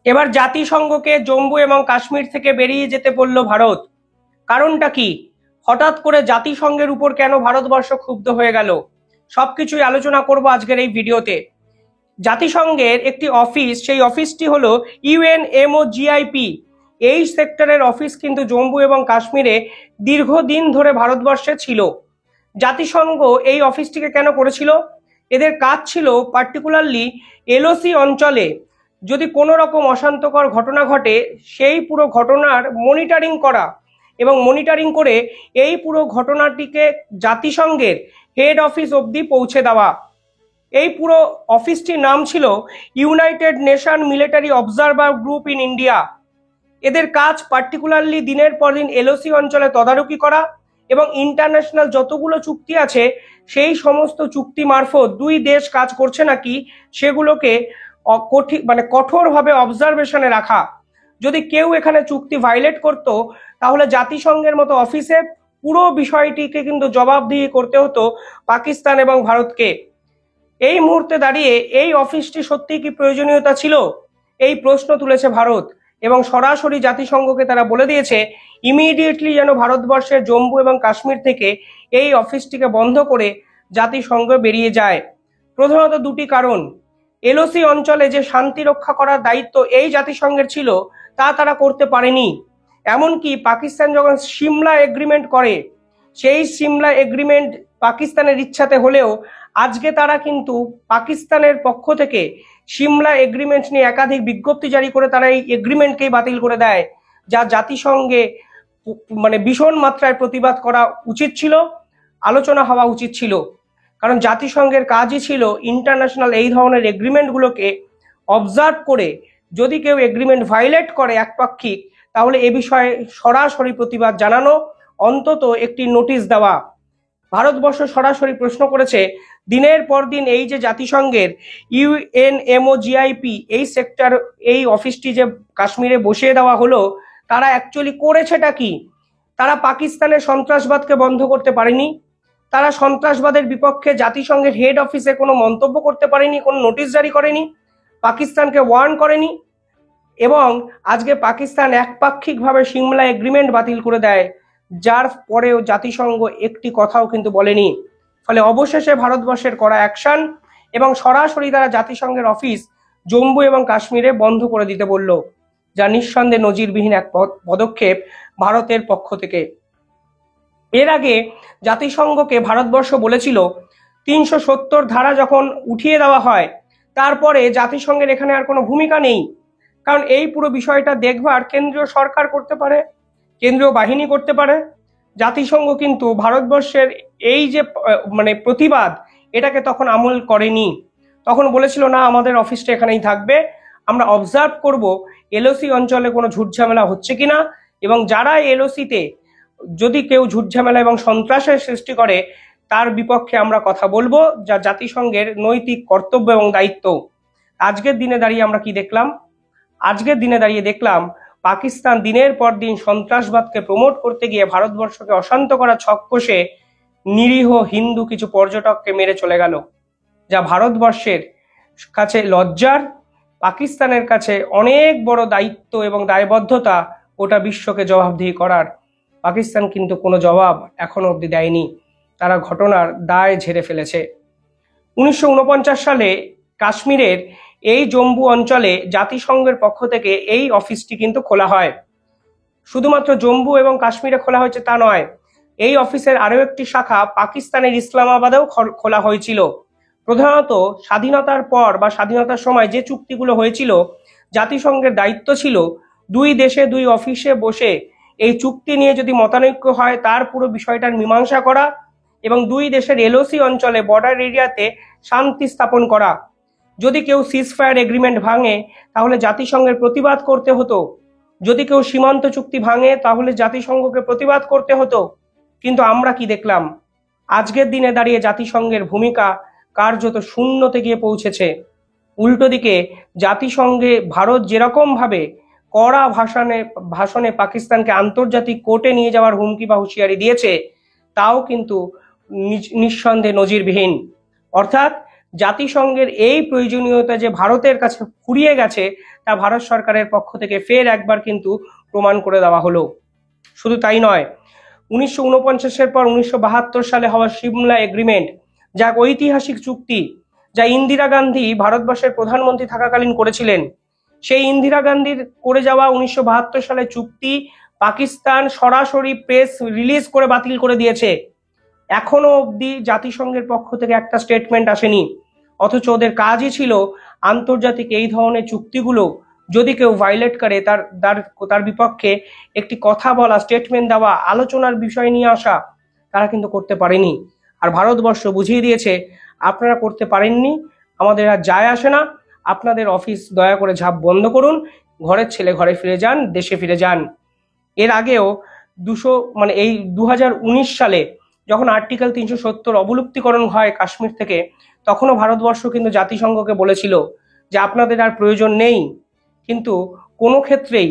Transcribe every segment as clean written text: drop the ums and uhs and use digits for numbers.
এবার জাতিসংঘকে জম্মু এবং কাশ্মীর থেকে বেরিয়ে যেতে বলল ভারত। কারণটা কি? হঠাৎ করে জাতিসংঘের উপর কেন ভারতবর্ষ ক্ষুব্ধ হয়ে গেল? সবকিছুই আলোচনা করব আজকের এই ভিডিওতে। জাতিসংঘের একটি অফিস, সেই অফিসটি হলো ইউএনএমওজিআইপি। এই সেক্টরের অফিস কিন্তু জম্মু এবং কাশ্মীরে দীর্ঘদিন ধরে ভারতবর্ষে ছিল। জাতিসংঘ এই অফিসটিকে কেন করেছিল? এদের কাজ ছিল পার্টিকুলারলি এলওসি অঞ্চলে যদি কোনো রকম অশান্তকর ঘটনা ঘটে সেই পুরো ঘটনার মনিটরিং করা এবং মনিটরিং করে এই পুরো ঘটনাটিকে জাতিসংঘের হেড অফিস অবধি পৌঁছে দেওয়া। এই পুরো অফিসটির নাম ছিল United nation military observer group in India. এদের কাজ পার্টিকুলারলি দিনের পর দিন এলওসি অঞ্চলে তদারকি করা এবং ইন্টারন্যাশনাল যতগুলো চুক্তি আছে সেই সমস্ত চুক্তি মারফত দুই দেশ কাজ করছে নাকি সেগুলোকে কঠোরভাবে অবজারভেশনে রাখা। যদি কেউ এখানে চুক্তি ভায়োলেট করত তাহলে জাতিসংঘের মতো অফিসে পুরো বিষয়টিকে কিন্তু জবাবদিহি করতে হতো পাকিস্তান এবং ভারতকে। এই মুহূর্তে দাঁড়িয়ে এই অফিসটি সত্যিই কি প্রয়োজনীয়তা ছিল? এই প্রশ্ন তুলেছে ভারত এবং সরাসরি জাতিসংঘকে তারা বলে দিয়েছে ইমিডিয়েটলি যেন ভারতবর্ষের জম্মু এবং কাশ্মীর থেকে এই অফিসটিকে বন্ধ করে জাতিসংঘ বেরিয়ে যায়। প্রধানত দুটি কারণ। এলওসি অঞ্চলে যে শান্তি রক্ষা করার দায়িত্ব এই জাতিসংঘের ছিল তা তারা করতে পারেনি। এমনকি পাকিস্তান যখন সিমলা এগ্রিমেন্ট করে সেই সিমলা এগ্রিমেন্ট পাকিস্তানের ইচ্ছাতে হলেও আজকে তারা কিন্তু পাকিস্তানের পক্ষ থেকে সিমলা এগ্রিমেন্ট নিয়ে একাধিক বিজ্ঞপ্তি জারি করে তারা এই এগ্রিমেন্টকেই বাতিল করে দেয়, যা জাতিসংঘে ভীষণ মাত্রায় প্রতিবাদ করা উচিত ছিল, আলোচনা হওয়া উচিত ছিল। কারণ জাতিসংঘের কাজই ছিল ইন্টারন্যাশনাল এই ধরনের এগ্রিমেন্টগুলোকে অবজার্ভ করে যদি কেউ এগ্রিমেন্ট ভায়োলেট করে একপাক্ষিক তাহলে এ বিষয়ে সরাসরি প্রতিবাদ জানানো, অন্তত একটি নোটিশ দেওয়া। ভারতবর্ষ সরাসরি প্রশ্ন করেছে দিনের পর দিন এই যে জাতিসংঘের ইউএনএমওজিআইপি এই সেক্টর এই অফিসটি যে কাশ্মীরে বসিয়ে দেওয়া হলো তারা অ্যাকচুয়ালি করেছেটা কি? তারা পাকিস্তানের সন্ত্রাসবাদকে বন্ধ করতে পারেনি, তারা সন্ত্রাসবাদের বিপক্ষে জাতিসংঘের হেড অফিসে কোনো মন্তব্য করতে পারেনি, কোনো নোটিশ জারি করেনি, পাকিস্তানকে ওয়ার্ন করেনি এবং আজকে পাকিস্তান একপাক্ষিকভাবে সিমলা এগ্রিমেন্ট বাতিল করে দেয়, যার পরেও জাতিসংঘ একটি কথাও কিন্তু বলেনি। ফলে অবশেষে ভারতবর্ষের করা অ্যাকশন এবং সরাসরি তারা জাতিসংঘের অফিস জম্মু এবং কাশ্মীরে বন্ধ করে দিতে বলল, যা নিঃসন্দেহে নজিরবিহীন এক পদক্ষেপ ভারতের পক্ষ থেকে। এর আগে জাতিসংঘকে ভারতবর্ষ বলেছিল ৩৭০ ধারা যখন উঠিয়ে দেওয়া হয় তারপরে জাতিসংঘের এখানে আর কোনো ভূমিকা নেই, কারণ এই পুরো বিষয়টা দেখভার কেন্দ্রীয় সরকার করতে পারে, কেন্দ্রীয় বাহিনী করতে পারে। জাতিসংঘ কিন্তু ভারতবর্ষের এই যে প্রতিবাদ এটাকে তখন আমল করেনি, তখন বলেছিল না আমাদের অফিসটা এখানেই থাকবে, আমরা অবজার্ভ করব এলওসি অঞ্চলে কোনো ঝুটঝামেলা হচ্ছে কিনা এবং যারা এলওসিতে যদি কেউ ঝুটঝামেলা এবং সন্ত্রাসের সৃষ্টি করে তার বিপক্ষে আমরা কথা বলবো, যা জাতিসংঘের নৈতিক কর্তব্য এবং দায়িত্ব। আজকের দিনে দাঁড়িয়ে আমরা কি দেখলাম? আজকের দিনে দাঁড়িয়ে দেখলাম পাকিস্তান দিনের পর দিন সন্ত্রাসবাদকে প্রমোট করতে গিয়ে ভারতবর্ষকে অশান্ত করা ছক কষে নিরীহ হিন্দু কিছু পর্যটককে মেরে চলে গেল, যা ভারতবর্ষের কাছে লজ্জার, পাকিস্তানের কাছে অনেক বড় দায়িত্ব এবং দায়বদ্ধতা গোটা বিশ্বকে জবাবদিহি করার। পাকিস্তান কিন্তু কোনো জবাব এখনো অবধি দেয়নি, তারা ঘটনার দায় ঝেড়ে ফেলেছে। 1949 সালে কাশ্মীরের এই জম্মু অঞ্চলে জাতিসংঘের পক্ষ থেকে এই অফিসটি কিন্তু খোলা হয়। শুধুমাত্র জম্মু এবং কাশ্মীরে খোলা হয়েছে তা নয়, এই অফিসের আরও একটি শাখা পাকিস্তানের ইসলামাবাদেও খোলা হয়েছিল। প্রধানত স্বাধীনতার পর বা স্বাধীনতার সময় যে চুক্তিগুলো হয়েছিল জাতিসংঘের দায়িত্ব ছিল দুই দেশে দুই অফিসে বসে এই চুক্তি নিয়ে যদি মতানৈক্য হয় তার পুরো বিষয়টার মীমাংসা করা এবং দুই দেশের এলওসি অঞ্চলে বর্ডার এরিয়াতে শান্তি স্থাপন করা। যদি কেউ সিজফায়ার এগ্রিমেন্ট ভাঙে তাহলে জাতিসংঘের প্রতিবাদ করতে হতো, যদি কেউ সীমান্ত চুক্তি ভাঙে তাহলে জাতিসংঘকে প্রতিবাদ করতে হতো। কিন্তু আমরা কি দেখলাম? আজকের দিনে দাঁড়িয়ে জাতিসংঘের ভূমিকা কার্যত শূন্যতে গিয়ে পৌঁছেছে। উল্টো দিকে জাতিসংঘে ভারত যেরকম ভাবে কড়া ভাষণে পাকিস্তানকে আন্তর্জাতিক কোর্টে নিয়ে যাওয়ার হুমকি বা হুঁশিয়ারি দিয়েছে তাও কিন্তু নিঃসন্দেহে নজিরবিহীন। অর্থাৎ জাতিসংঘের এই প্রয়োজনীয়তা যে ভারতের কাছে ফুরিয়ে গেছে তা ভারত সরকারের পক্ষ থেকে ফের একবার কিন্তু প্রমাণ করে দেওয়া হলো। শুধু তাই নয়, 1949-এর পর 1972 সালে হওয়া সিমলা এগ্রিমেন্ট, যা এক ঐতিহাসিক চুক্তি, যা ইন্দিরা গান্ধী ভারতবর্ষের প্রধানমন্ত্রী থাকাকালীন করেছিলেন, সেই ইন্দিরা গান্ধীর করে যাওয়া 1972 সালে চুক্তি পাকিস্তান সরাসরি প্রেস রিলিজ করে বাতিল করে দিয়েছে। এখনো অবধি জাতিসংঘের পক্ষ থেকে একটা স্টেটমেন্ট আসেনি, অথচ ওদের কাজই ছিল আন্তর্জাতিক এই ধরনের চুক্তিগুলো যদি কেউ ভায়োলেট করে তার বিপক্ষে একটি কথা বলা, স্টেটমেন্ট দেওয়া, আলোচনার বিষয় নিয়ে আসা। তারা কিন্তু করতে পারেনি। আর ভারতবর্ষ বুঝিয়ে দিয়েছে, আপনারা করতে পারেননি, আমাদের আর যায় আসে না, আপনাদের অফিস দয়া করে ঝাঁপ বন্ধ করুন, ঘরের ছেলে ঘরে ফিরে যান, দেশে ফিরে যান। এর আগেও এই 2019 সালে যখন আর্টিকেল 370 অবলুপ্তিকরণ হয় কাশ্মীর থেকে, তখনও ভারতবর্ষ কিন্তু জাতিসংঘকে বলেছিল যে আপনাদের আর প্রয়োজন নেই। কিন্তু কোনো ক্ষেত্রেই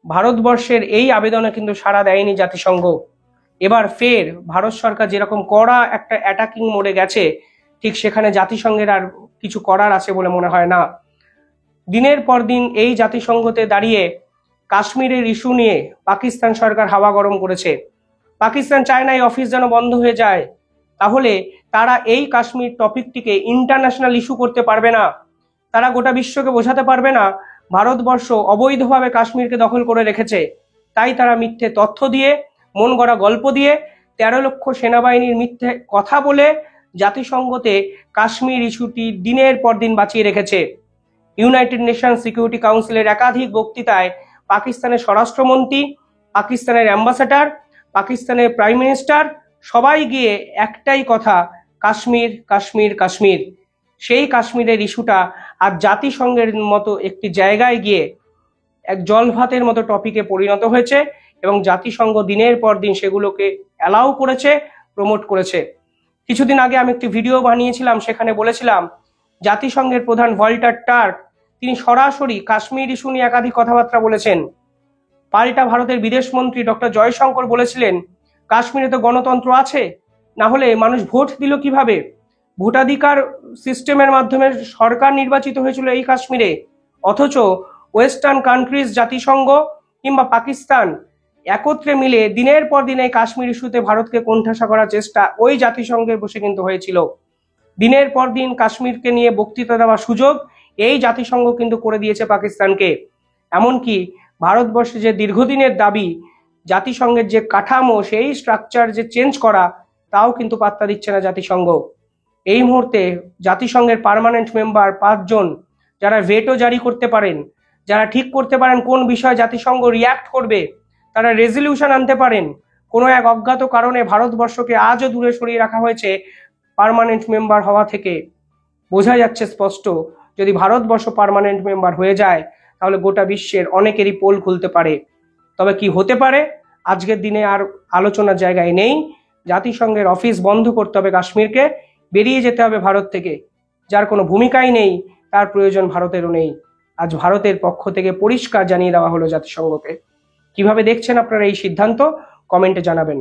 ভারতবর্ষের এই আবেদনে কিন্তু সাড়া দেয়নি জাতিসংঘ। এবার ফের ভারত সরকার যেরকম কড়া একটা অ্যাটাকিং মোডে গেছে, ঠিক সেখানে জাতিসংঘের আর কিছু করার আছে বলে মনে হয় না। দিনের পর দিন এই জাতিসংঘতে দাঁড়িয়ে কাশ্মীরের ইস্যু নিয়ে পাকিস্তান সরকার হাওয়া গরম করেছে। পাকিস্তান চায় না এই অফিস যেন বন্ধ হয়ে যায়, তাহলে তারা এই কাশ্মীর টপিকটিকে ইন্টারন্যাশনাল ইস্যু করতে পারবে না। তারা গোটা বিশ্বকে বোঝাতে পারবে না ভারতবর্ষ অবৈধভাবে কাশ্মীরকে দখল করে রেখেছে। তাই তারা মিথ্যে তথ্য দিয়ে, মন গড়া গল্প দিয়ে, 13 লক্ষ সেনাবাহিনীর মিথ্যে কথা বলে জাতিসংঘতে কাশ্মীর ইস্যুটি দিনের পর দিন বাঁচিয়ে রেখেছে। ইউনাইটেড নেশন সিকিউরিটি কাউন্সিলের একাধিক বক্তৃতায় পাকিস্তানের স্বরাষ্ট্রমন্ত্রী, পাকিস্তানের অ্যাম্বাসেডর, পাকিস্তানের প্রাইম মিনিস্টার সবাই গিয়ে একটাই কথা, কাশ্মীর কাশ্মীর কাশ্মীর। সেই কাশ্মীরের ইস্যুটা আর জাতিসংঘের মতো একটি জায়গায় গিয়ে এক জলভাতের মতো টপিকে পরিণত হয়েছে এবং জাতিসংঘ দিনের পর দিন সেগুলোকে অ্যালাউ করেছে, প্রমোট করেছে। কিছুদিন আগে আমি একটি ভিডিও বানিয়েছিলাম, সেখানে বলেছিলাম জাতিসংঘের প্রধান ভল্টার টার্ক তিনি সরাসরি কাশ্মীর ইস্যু নিয়ে একাধিক কথাবার্তা বলেছেন। পাল্টা ভারতের বিদেশমন্ত্রী ডক্টর জয়শঙ্কর বলেছিলেন কাশ্মীরে তো গণতন্ত্র আছে, না হলে মানুষ ভোট দিল কিভাবে? ভোটাধিকার সিস্টেমের মাধ্যমে সরকার নির্বাচিত হয়েছিল এই কাশ্মীরে, অথচ ওয়েস্টার্ন কান্ট্রিজ, জাতিসংঘ কিংবা পাকিস্তান একত্রে মিলে দিনের পর দিন এই কাশ্মীর ইস্যুতে ভারতকে কোণঠাসা করার চেষ্টা ওই জাতিসংঘে বসে কিন্তু হয়েছিল। দিনের পর দিন কাশ্মীরকে নিয়ে বক্তৃতা দেওয়ার সুযোগ এই জাতিসংঘ কিন্তু করে দিয়েছে পাকিস্তানকে। এমনকি ভারতবর্ষে যে দীর্ঘদিনের দাবি জাতিসংঘের যে কাঠামো, সেই স্ট্রাকচার যে চেঞ্জ করা, তাও কিন্তু পাত্তা দিচ্ছে না জাতিসংঘ। এই মুহূর্তে জাতিসংঘের পার্মানেন্ট মেম্বার 5 জন, যারা ভেটো জারি করতে পারেন, যারা ঠিক করতে পারেন কোন বিষয়ে জাতিসংঘ রিয়াক্ট করবে, তারা রেজলিউশন আনতে পারেন, কোনো এক অজ্ঞাত কারণে ভারতবর্ষকে আজও দূরে সরিয়ে রাখা হয়েছে পার্মানেন্ট মেম্বার হওয়া থেকে। বোঝা যাচ্ছে স্পষ্ট, যদি ভারতবর্ষ পার্মানেন্ট মেম্বার হয়ে যায় তাহলে গোটা বিশ্বের অনেকেরই পোল খুলতে পারে। তবে কি হতে পারে আজকের দিনে আর আলোচনার জায়গায় নেই। জাতিসংঘের অফিস বন্ধ করতে হবে কাশ্মীরকে, বেরিয়ে যেতে হবে ভারত থেকে। যার কোনো ভূমিকাই নেই, তার প্রয়োজন ভারতেরও নেই। আজ ভারতের পক্ষ থেকে পরিষ্কার জানিয়ে দেওয়া হলো জাতিসংঘকে। কিভাবে দেখছেন আপনারা এই সিদ্ধান্ত, কমেন্টে জানাবেন।